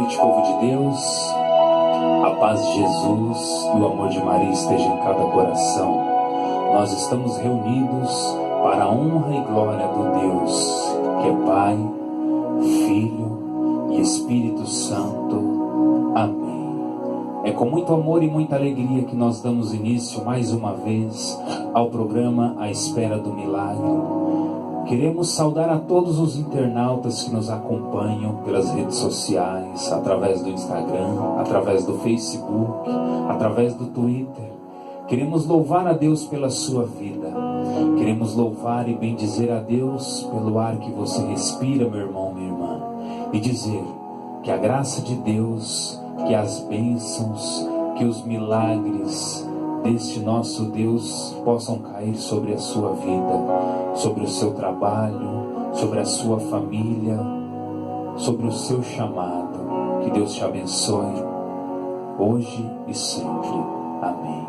noite, povo de Deus. A paz de Jesus e o amor de Maria esteja em cada coração. Nós estamos reunidos para a honra e glória do Deus, que é Pai, Filho e Espírito Santo. Amém. É com muito amor e muita alegria que nós damos início mais uma vez ao programa A Espera do Milagre. Queremos saudar a todos os internautas que nos acompanham pelas redes sociais, através do Instagram, através do Facebook, através do Twitter. Queremos louvar a Deus pela sua vida. Queremos louvar e bendizer a Deus pelo ar que você respira, meu irmão, minha irmã. E dizer que a graça de Deus, que as bênçãos, que os milagres deste nosso Deus possam cair sobre a sua vida, sobre o seu trabalho, sobre a sua família, sobre o seu chamado. Que Deus te abençoe, hoje e sempre. Amém.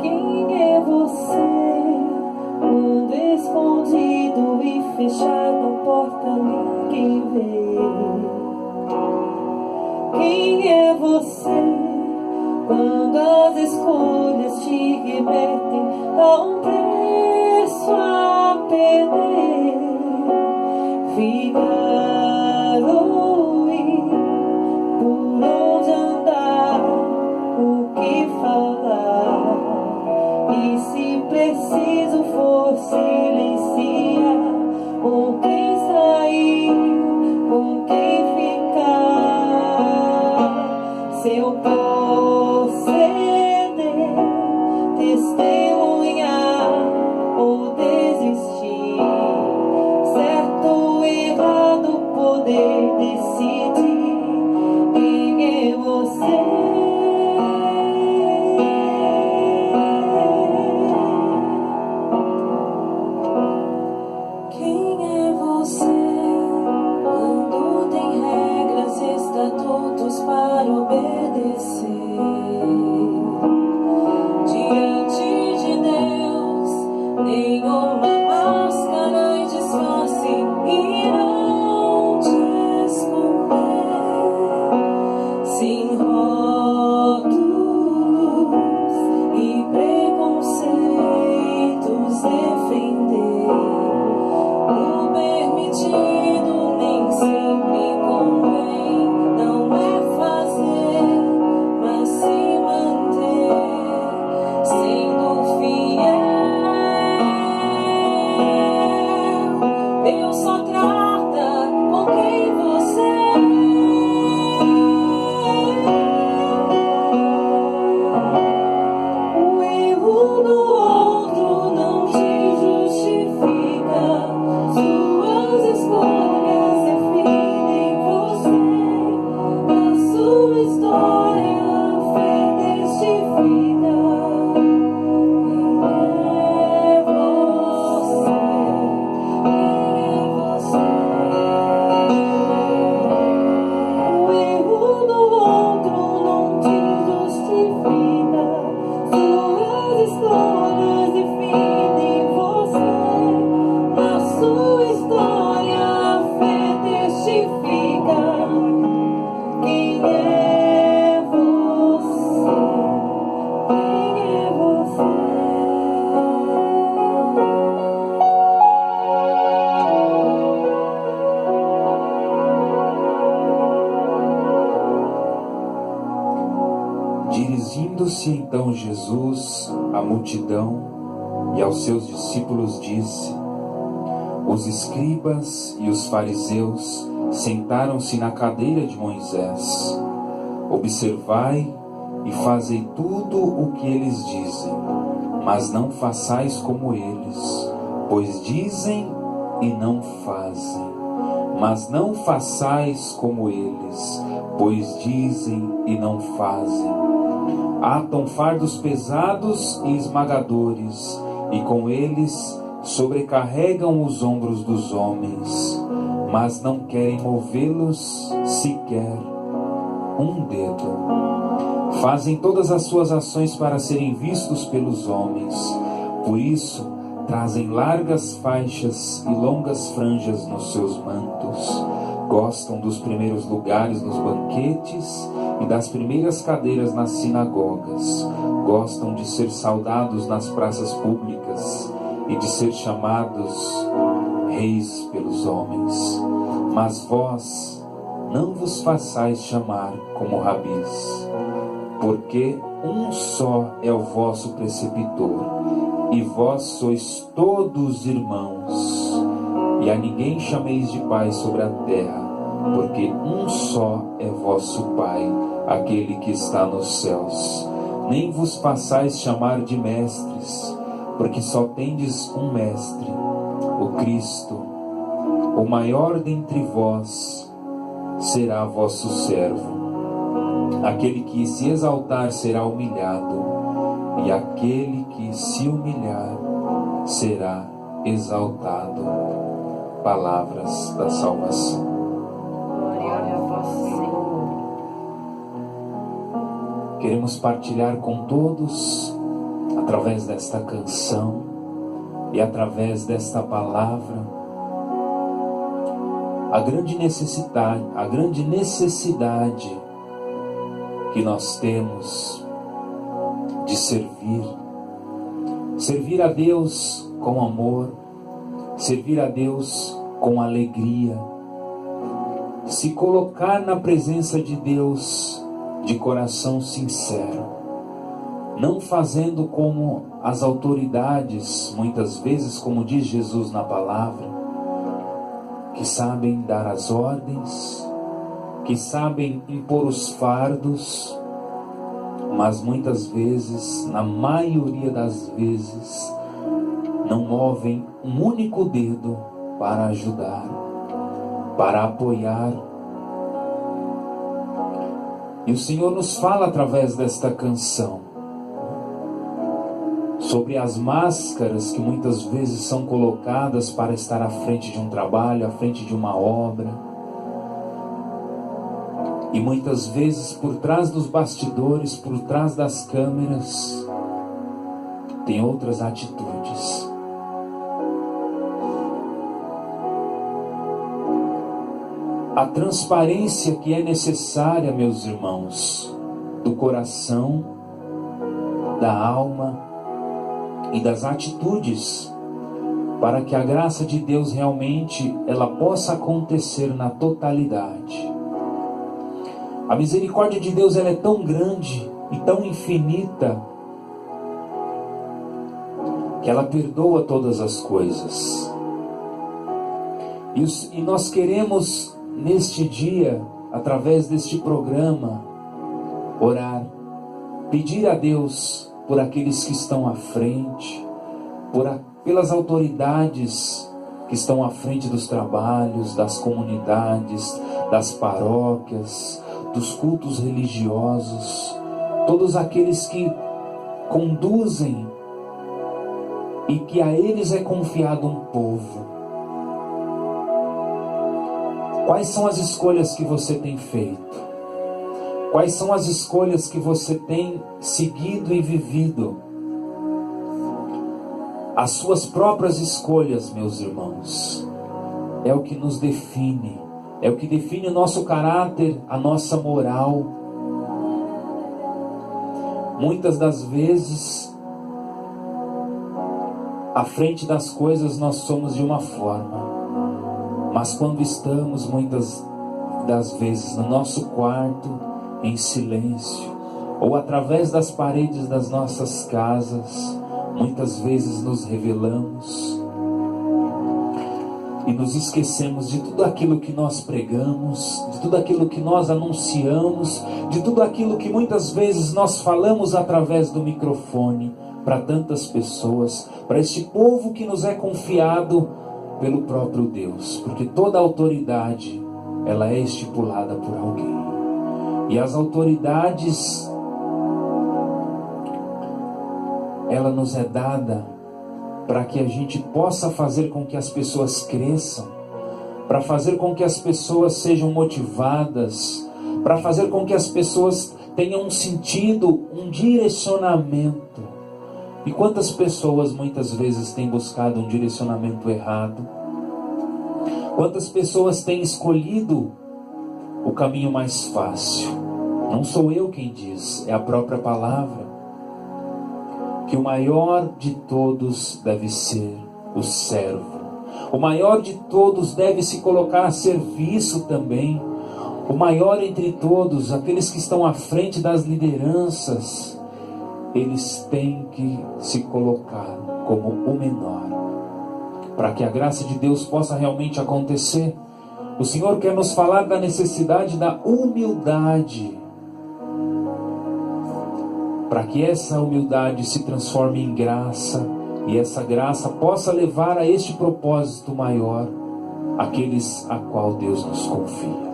Quem é você? Mundo escondido e fechado, a porta ninguém vê. Quem é você? Quando as escolhas te remetem a um preço a perder. Ficar ou ir, por onde andar, o que falar. E se preciso for silenciar, com quem sair, com quem ficar. Se eu proceder, testemunhar ou desistir, certo ou errado, poder decidir. Quem é você? Para obedecer diante de Deus, nenhuma máscara e disfarce irão te esconder. Sem rótulos e preconceitos defender o permitido nem sempre convém. Não é mas se manter sendo fiel. Deus só trata com quem você é. O erro do outro não te justifica. Suas escolhas definem você. A sua história Dirigindo-se então Jesus à multidão e aos seus discípulos disse: os escribas e os fariseus sentaram-se na cadeira de Moisés. Observai e fazei tudo o que eles dizem, mas não façais como eles, pois dizem e não fazem. Mas não façais como eles, pois dizem e não fazem. Atam fardos pesados e esmagadores, e com eles sobrecarregam os ombros dos homens, mas não querem movê-los sequer um dedo. Fazem todas as suas ações para serem vistos pelos homens. Por isso, trazem largas faixas e longas franjas nos seus mantos. Gostam dos primeiros lugares nos banquetes e das primeiras cadeiras nas sinagogas. Gostam de ser saudados nas praças públicas e de ser chamados reis pelos homens. Mas vós não vos façais chamar como rabis, porque um só é o vosso preceptor, e vós sois todos irmãos. E a ninguém chameis de Pai sobre a terra, porque um só é vosso Pai, aquele que está nos céus. Nem vos façais chamar de mestres, porque só tendes um mestre, o Cristo. O maior dentre vós será vosso servo. Aquele que se exaltar será humilhado, e aquele que se humilhar será exaltado. Palavras da salvação. Glória a vós, Senhor. Queremos partilhar com todos, através desta canção e através desta palavra, a grande necessidade que nós temos de servir a Deus com amor, servir a Deus com alegria, se colocar na presença de Deus de coração sincero, não fazendo como as autoridades, muitas vezes, como diz Jesus na palavra, que sabem dar as ordens, que sabem impor os fardos, mas muitas vezes, na maioria das vezes, não movem um único dedo para ajudar, para apoiar. E o Senhor nos fala através desta canção sobre as máscaras que muitas vezes são colocadas para estar à frente de um trabalho, à frente de uma obra. E muitas vezes por trás dos bastidores, por trás das câmeras, tem outras atitudes. A transparência que é necessária, meus irmãos, do coração, da alma e das atitudes, para que a graça de Deus realmente ela possa acontecer na totalidade. A misericórdia de Deus ela é tão grande e tão infinita que ela perdoa todas as coisas. E nós queremos neste dia, através deste programa, orar, pedir a Deus por aqueles que estão à frente, pelas autoridades que estão à frente dos trabalhos, das comunidades, das paróquias, dos cultos religiosos, todos aqueles que conduzem e que a eles é confiado um povo. Quais são as escolhas que você tem feito? Quais são as escolhas que você tem seguido e vivido? As suas próprias escolhas, meus irmãos, é o que nos define, é o que define o nosso caráter, a nossa moral. Muitas das vezes, à frente das coisas nós somos de uma forma, mas quando estamos muitas das vezes no nosso quarto, em silêncio, ou através das paredes das nossas casas, muitas vezes nos revelamos e nos esquecemos de tudo aquilo que nós pregamos, de tudo aquilo que nós anunciamos, de tudo aquilo que muitas vezes nós falamos através do microfone para tantas pessoas, para este povo que nos é confiado pelo próprio Deus, porque toda autoridade ela é estipulada por alguém, e as autoridades ela nos é dada para que a gente possa fazer com que as pessoas cresçam, para fazer com que as pessoas sejam motivadas, para fazer com que as pessoas tenha um sentido, um direcionamento. E quantas pessoas muitas vezes têm buscado um direcionamento errado? Quantas pessoas têm escolhido o caminho mais fácil? Não sou eu quem diz, é a própria palavra. Que o maior de todos deve ser o servo. O maior de todos deve se colocar a serviço também. O maior entre todos, aqueles que estão à frente das lideranças, eles têm que se colocar como o menor, para que a graça de Deus possa realmente acontecer. O Senhor quer nos falar da necessidade da humildade, para que essa humildade se transforme em graça, e essa graça possa levar a este propósito maior, aqueles a qual Deus nos confia.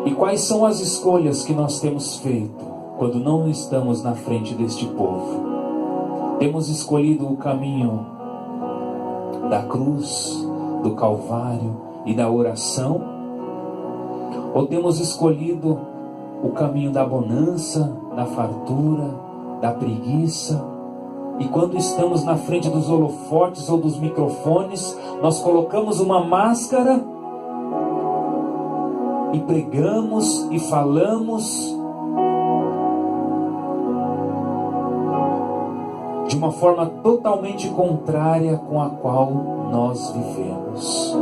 E quais são as escolhas que nós temos feito quando não estamos na frente deste povo? Temos escolhido o caminho da cruz, do Calvário e da oração? Ou temos escolhido o caminho da bonança, da fartura, da preguiça? E quando estamos na frente dos holofotes ou dos microfones, nós colocamos uma máscara e pregamos e falamos de uma forma totalmente contrária com a qual nós vivemos.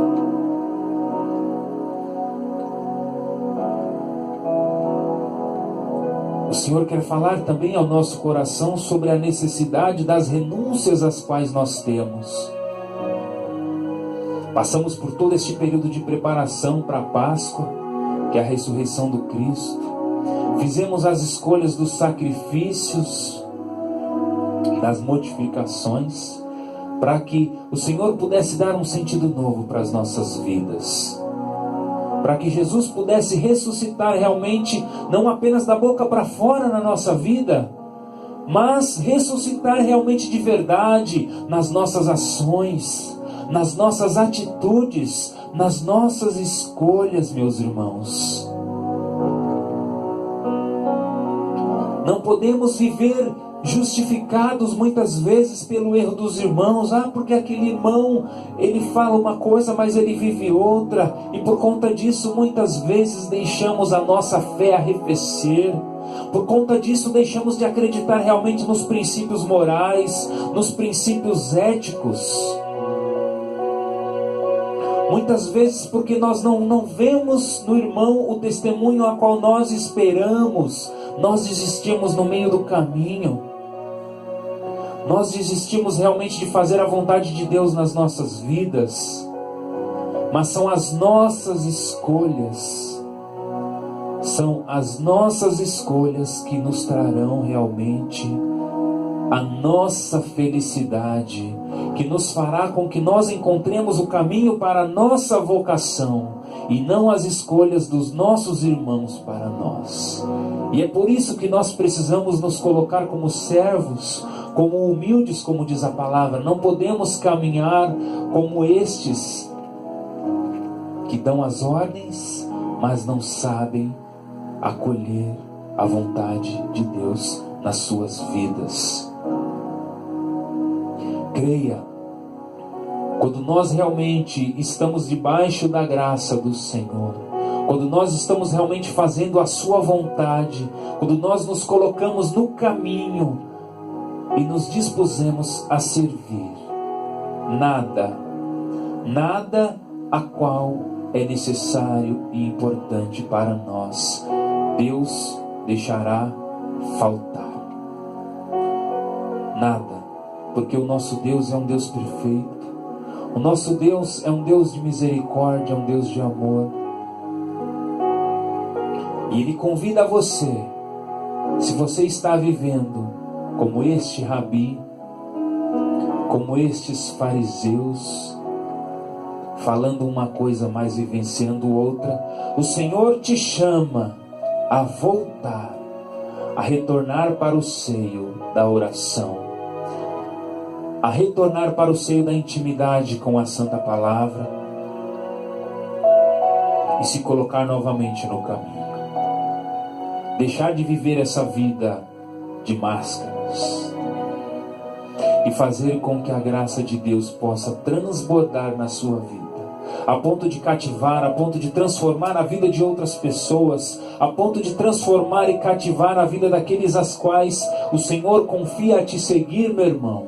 O Senhor quer falar também ao nosso coração sobre a necessidade das renúncias às quais nós temos. Passamos por todo este período de preparação para a Páscoa, que é a ressurreição do Cristo. Fizemos as escolhas dos sacrifícios, das modificações, para que o Senhor pudesse dar um sentido novo para as nossas vidas, para que Jesus pudesse ressuscitar realmente, não apenas da boca para fora na nossa vida, mas ressuscitar realmente de verdade nas nossas ações, nas nossas atitudes, nas nossas escolhas, meus irmãos. Não podemos viver justificados muitas vezes pelo erro dos irmãos. Porque aquele irmão, ele fala uma coisa, mas ele vive outra, e por conta disso muitas vezes deixamos a nossa fé arrefecer. Por conta disso deixamos de acreditar realmente nos princípios morais, nos princípios éticos. Muitas vezes porque nós não vemos no irmão o testemunho a qual nós esperamos, nós desistimos no meio do caminho. Nós desistimos realmente de fazer a vontade de Deus nas nossas vidas. Mas são as nossas escolhas, são as nossas escolhas que nos trarão realmente a nossa felicidade, que nos fará com que nós encontremos o caminho para a nossa vocação, e não as escolhas dos nossos irmãos para nós. E é por isso que nós precisamos nos colocar como servos, como humildes, como diz a palavra. Não podemos caminhar como estes que dão as ordens, mas não sabem acolher a vontade de Deus nas suas vidas. Creia, quando nós realmente estamos debaixo da graça do Senhor, quando nós estamos realmente fazendo a sua vontade, quando nós nos colocamos no caminho e nos dispusemos a servir, nada a qual é necessário e importante para nós, Deus deixará faltar. Nada, porque o nosso Deus é um Deus perfeito. O nosso Deus é um Deus de misericórdia, é um Deus de amor. E Ele convida você, se você está vivendo como este rabi, como estes fariseus, falando uma coisa, mas vivenciando outra, o Senhor te chama a voltar, a retornar para o seio da oração, a retornar para o seio da intimidade com a Santa Palavra e se colocar novamente no caminho. deixar de viver essa vida de máscaras e fazer com que a graça de Deus possa transbordar na sua vida, a ponto de cativar, a ponto de transformar a vida de outras pessoas, a ponto de transformar e cativar a vida daqueles às quais o Senhor confia a te seguir, meu irmão.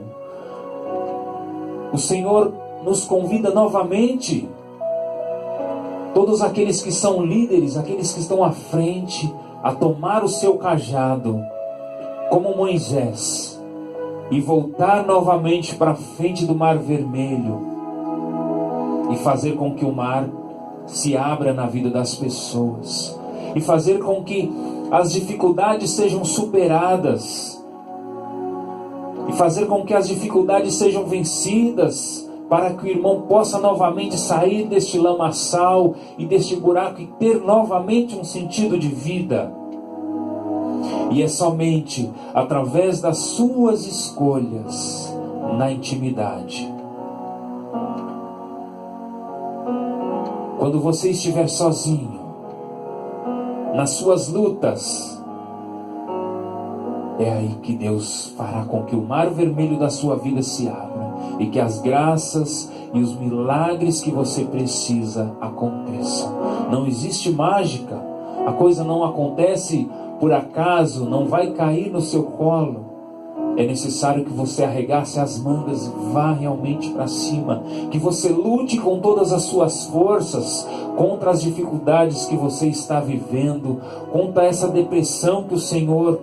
O Senhor nos convida novamente, todos aqueles que são líderes, aqueles que estão à frente, a tomar o seu cajado, como Moisés, e voltar novamente para a frente do Mar Vermelho, e fazer com que o mar se abra na vida das pessoas, e fazer com que as dificuldades sejam superadas, e fazer com que as dificuldades sejam vencidas, para que o irmão possa novamente sair deste lamaçal e deste buraco e ter novamente um sentido de vida. E é somente através das suas escolhas na intimidade, quando você estiver sozinho, nas suas lutas, é aí que Deus fará com que o mar vermelho da sua vida se abra e que as graças e os milagres que você precisa aconteçam. Não existe mágica, a coisa não acontece por acaso, não vai cair no seu colo. É necessário que você arregace as mangas e vá realmente para cima, que você lute com todas as suas forças contra as dificuldades que você está vivendo, contra essa depressão que o Senhor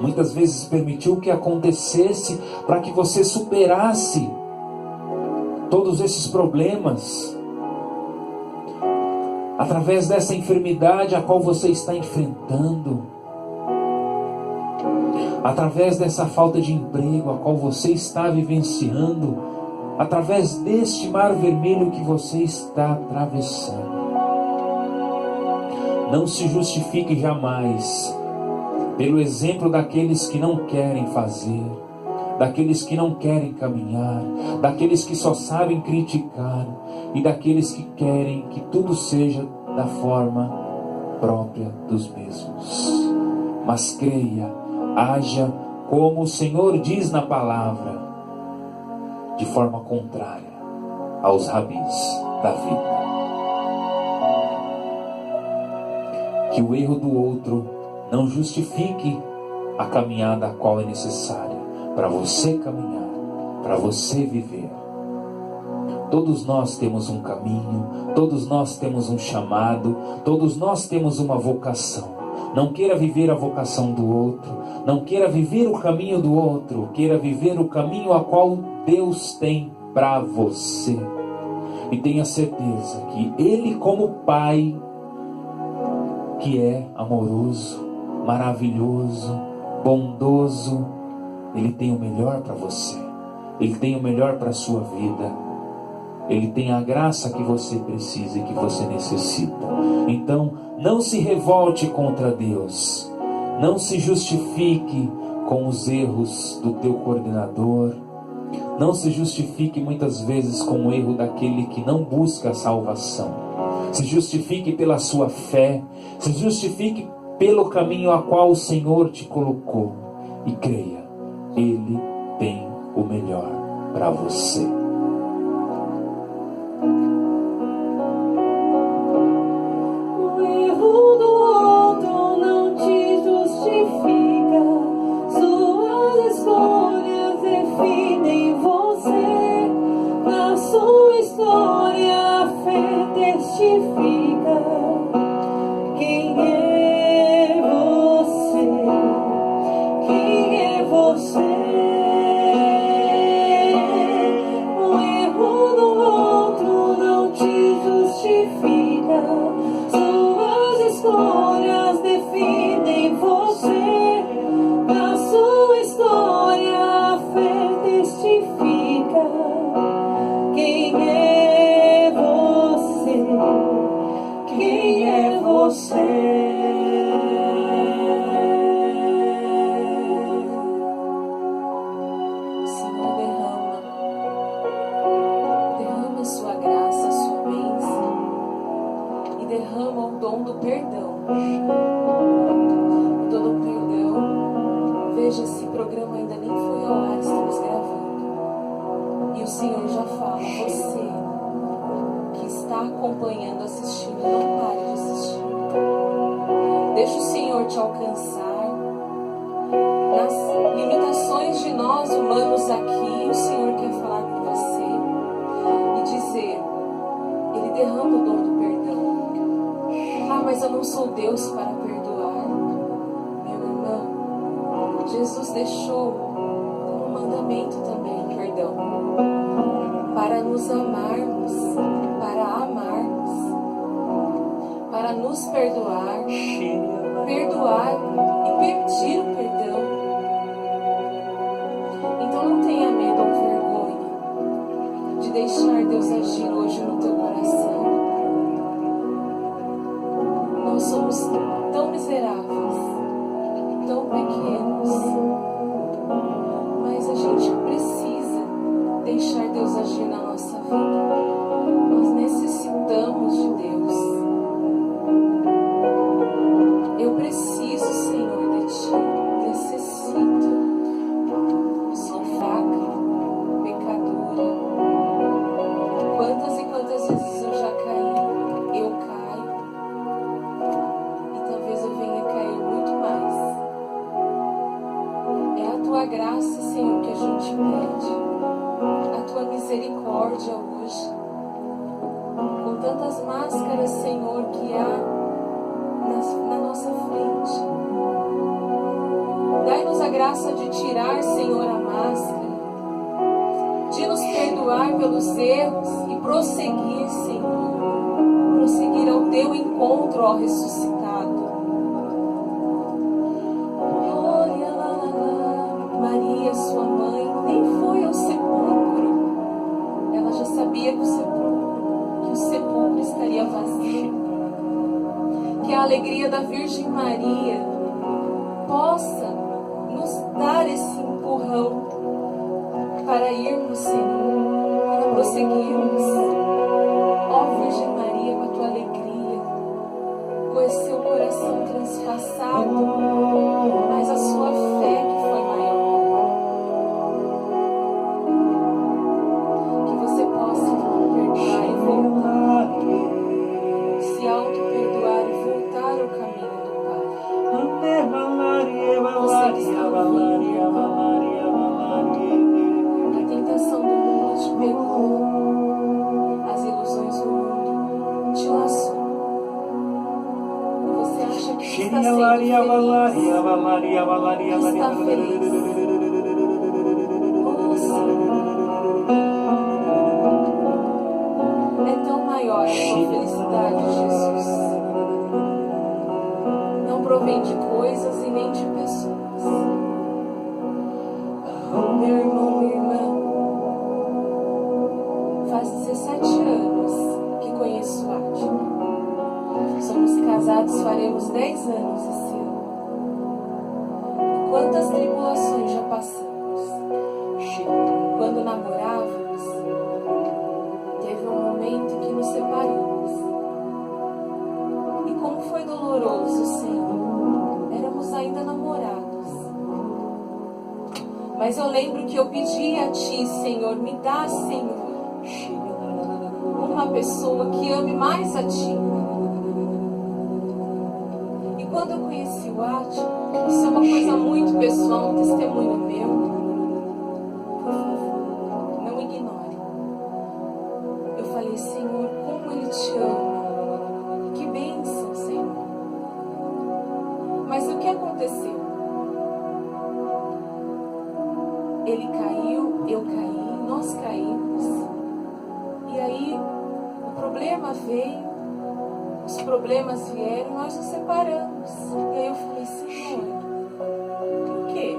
muitas vezes permitiu que acontecesse para que você superasse todos esses problemas, através dessa enfermidade a qual você está enfrentando, através dessa falta de emprego a qual você está vivenciando, através deste mar vermelho que você está atravessando. Não se justifique jamais pelo exemplo daqueles que não querem fazer, daqueles que não querem caminhar, daqueles que só sabem criticar e daqueles que querem que tudo seja da forma própria dos mesmos. Mas creia, haja como o Senhor diz na palavra, de forma contrária aos rabis da vida. Que o erro do outro não justifique a caminhada a qual é necessária para você caminhar, para você viver. Todos nós temos um caminho, todos nós temos um chamado, todos nós temos uma vocação. Não queira viver a vocação do outro, não queira viver o caminho do outro, queira viver o caminho a qual Deus tem para você. E tenha certeza que Ele, como Pai, que é amoroso, maravilhoso, bondoso, Ele tem o melhor para você, Ele tem o melhor para a sua vida, Ele tem a graça que você precisa e que você necessita. Então, não se revolte contra Deus, não se justifique com os erros do teu coordenador, não se justifique muitas vezes com o erro daquele que não busca a salvação. Se justifique pela sua fé, se justifique pelo caminho a qual o Senhor te colocou, e creia, Ele tem o melhor para você. O erro do outro não te justifica, suas escolhas definem você, na sua história a fé testifica. Quem é você? Quem é você? alcançar, nas limitações de nós humanos aqui, o Senhor quer falar com você e dizer: Ele derrama o dom do perdão. Ah, mas eu não sou Deus para perdoar. Meu irmão, Jesus deixou como mandamento também o perdão, para nos amarmos, para amarmos, para nos perdoar e pedir o perdão. Então não tenha medo ou vergonha de deixar Deus agir hoje no teu coração. Nós somos tão miseráveis, tão pequenos, mas a gente precisa deixar Deus agir na nossa vida. Nós necessitamos de Deus. Eu preciso, Senhor, de Ti. Necessito. Eu sou fraca, pecadora. Quantas e quantas vezes eu já caí? Eu caio. E talvez eu venha cair muito mais. É a Tua graça, Senhor, que a gente pede. A Tua misericórdia hoje. Com tantas máscaras, Senhor, que há na nossa frente. Dai-nos a graça de tirar, Senhor, a máscara, de nos perdoar pelos erros e prosseguir, Senhor, prosseguir ao Teu encontro, ó ressuscitado. Glória, Maria, sua mãe, nem foi ao sepulcro. Ela já sabia que o sepulcro estaria vazio. Que a alegria da Virgem Maria possa nos dar esse empurrão para irmos, Senhor, para prosseguirmos. Ó Virgem Maria, com a Tua alegria, com esse seu coração transpassado, mas a sua fé que foi maior. Que você possa perdoar e voltar, se auto-perdoar e voltar ao caminho do Pai. Você que está ouvindo, a tentação do mundo te pegou, as ilusões do mundo te laçou. Você acha que está sendo feliz, que está feliz. É tão maior a tua felicidade, Jesus. Não provém de coisas e nem de pessoas. Meu irmão, minha irmã, faz 17 anos que conheço o Átila. Somos casados, faremos 10 anos esse ano. E quantas tribulações já passamos. Quando namorávamos, teve um momento que nos separamos. E como foi doloroso, Senhor. Éramos ainda namorados. Mas eu lembro que eu pedi a Ti, Senhor, me dá, Senhor, uma pessoa que ame mais a Ti. E quando eu conheci o Átila, isso é uma coisa muito pessoal, um testemunho meu. Por favor, não ignore. Eu falei, Senhor, como Ele Te ama. Que bênção, Senhor. Mas o que aconteceu? Ele caiu, eu caí, nós caímos. E aí o problema veio, os problemas vieram e nós nos separamos. E aí eu falei, Senhor, por quê?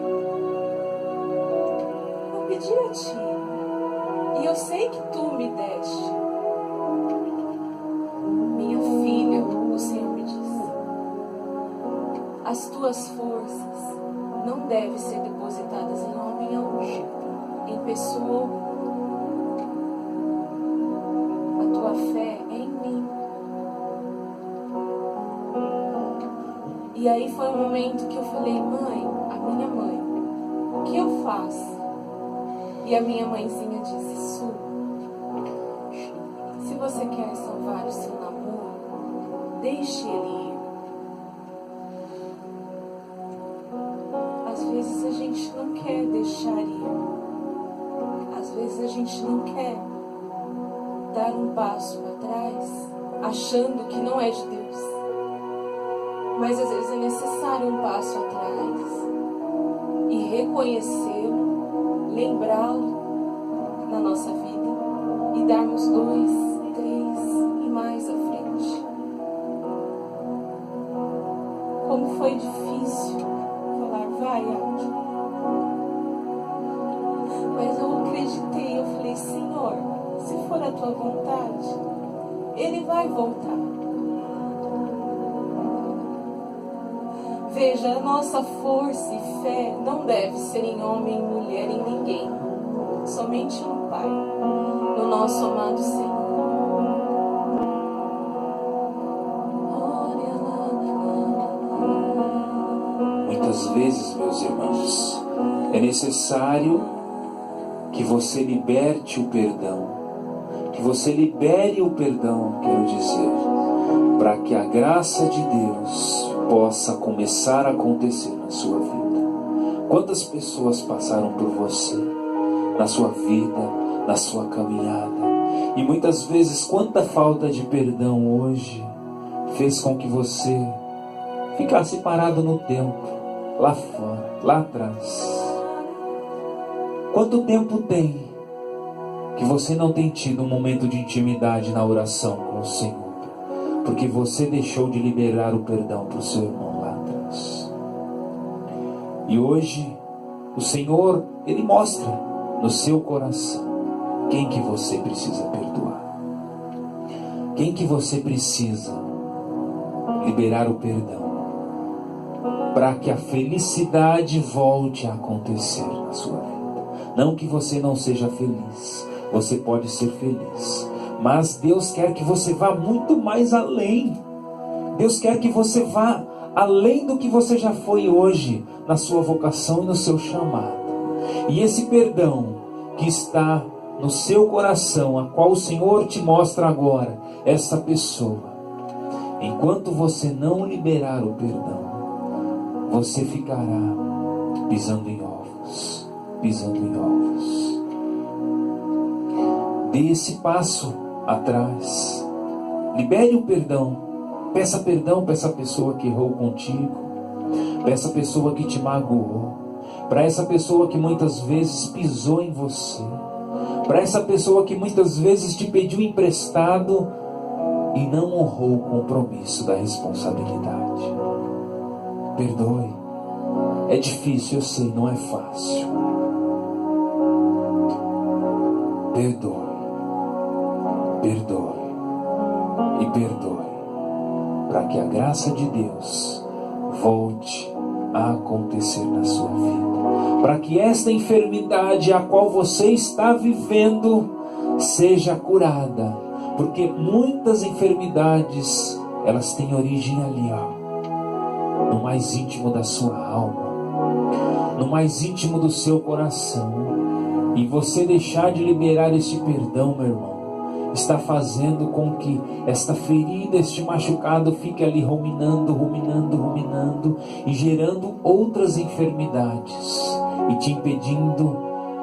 Eu pedi a Ti. E eu sei que Tu me deste. Minha filha, o Senhor me disse, as Tuas forças não devem ser depositadas em homem algum, em pessoa alguma. A Tua fé é em mim. E aí foi um momento que eu falei, mãe, a minha mãe, o que eu faço? E a minha mãezinha disse, Su, se você quer salvar o seu namoro, deixe ele ir. vezes a gente não quer deixar ir. Às vezes a gente não quer dar um passo para trás, achando que não é de Deus. Mas às vezes é necessário um passo atrás e reconhecê-lo, lembrá-lo na nossa vida e darmos 2, 3 e mais à frente. Como foi difícil falar, vai, Adi. Mas eu acreditei, eu falei, Senhor, se for a tua vontade, ele vai voltar. Veja, a nossa força e fé não deve ser em homem, em mulher, em ninguém. Somente no Pai, no nosso amado Senhor. Muitas vezes, meus irmãos, é necessário que você liberte o perdão. Que você libere o perdão, quero dizer, para que a graça de Deus possa começar a acontecer na sua vida. Quantas pessoas passaram por você, na sua vida, na sua caminhada, e muitas vezes quanta falta de perdão hoje fez com que você ficasse parado no tempo, lá fora, lá atrás. Quanto tempo tem que você não tem tido um momento de intimidade na oração com o Senhor? Porque você deixou de liberar o perdão para o seu irmão lá atrás. E hoje, o Senhor, Ele mostra no seu coração quem que você precisa perdoar. Quem que você precisa liberar o perdão. Para que a felicidade volte a acontecer na sua vida. Não que você não seja feliz. Você pode ser feliz. Mas Deus quer que você vá muito mais além. Deus quer que você vá além do que você já foi hoje, na sua vocação e no seu chamado. E esse perdão que está no seu coração, a qual o Senhor te mostra agora, essa pessoa, enquanto você não liberar o perdão, você ficará pisando em ovos, pisando em ovos. Dê esse passo atrás, libere o perdão, peça perdão para essa pessoa que errou contigo, para essa pessoa que te magoou, para essa pessoa que muitas vezes pisou em você, para essa pessoa que muitas vezes te pediu emprestado e não honrou o compromisso da responsabilidade. Perdoe. É difícil, eu sei, não é fácil. Perdoe. Perdoe. E perdoe. Para que a graça de Deus volte a acontecer na sua vida. Para que esta enfermidade a qual você está vivendo seja curada. Porque muitas enfermidades, elas têm origem ali, ó, no mais íntimo da sua alma, no mais íntimo do seu coração. E você deixar de liberar este perdão, meu irmão, está fazendo com que esta ferida, este machucado fique ali ruminando, ruminando, ruminando e gerando outras enfermidades e te impedindo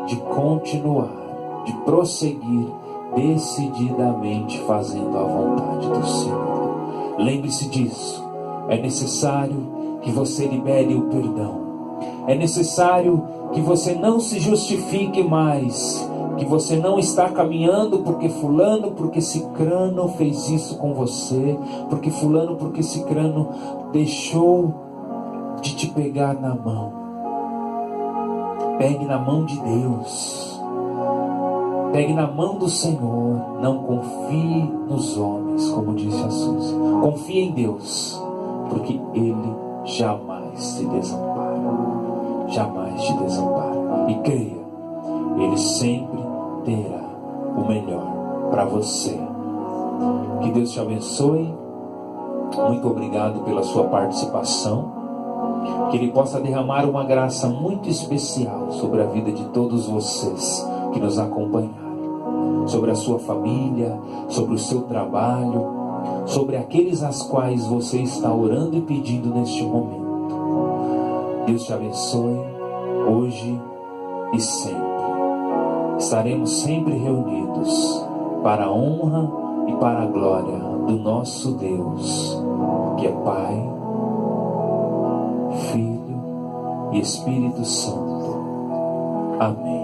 de continuar, de prosseguir decididamente fazendo a vontade do Senhor. Lembre-se disso. É necessário que você libere o perdão. É necessário que você não se justifique mais, que você não está caminhando porque fulano, porque cicrano fez isso com você, porque fulano, porque cicrano deixou de te pegar na mão. Pegue na mão de Deus. Pegue na mão do Senhor. Não confie nos homens, como disse a Suzy. Confie em Deus, porque Ele jamais te desampara. Jamais te desampara. E creia, Ele sempre terá o melhor para você. Que Deus te abençoe. Muito obrigado pela sua participação. Que Ele possa derramar uma graça muito especial sobre a vida de todos vocês que nos acompanharam, sobre a sua família, sobre o seu trabalho, sobre aqueles às quais você está orando e pedindo neste momento. Deus te abençoe. hoje e sempre. Estaremos sempre reunidos para a honra e para a glória do nosso Deus, que é Pai, Filho e Espírito Santo. Amém.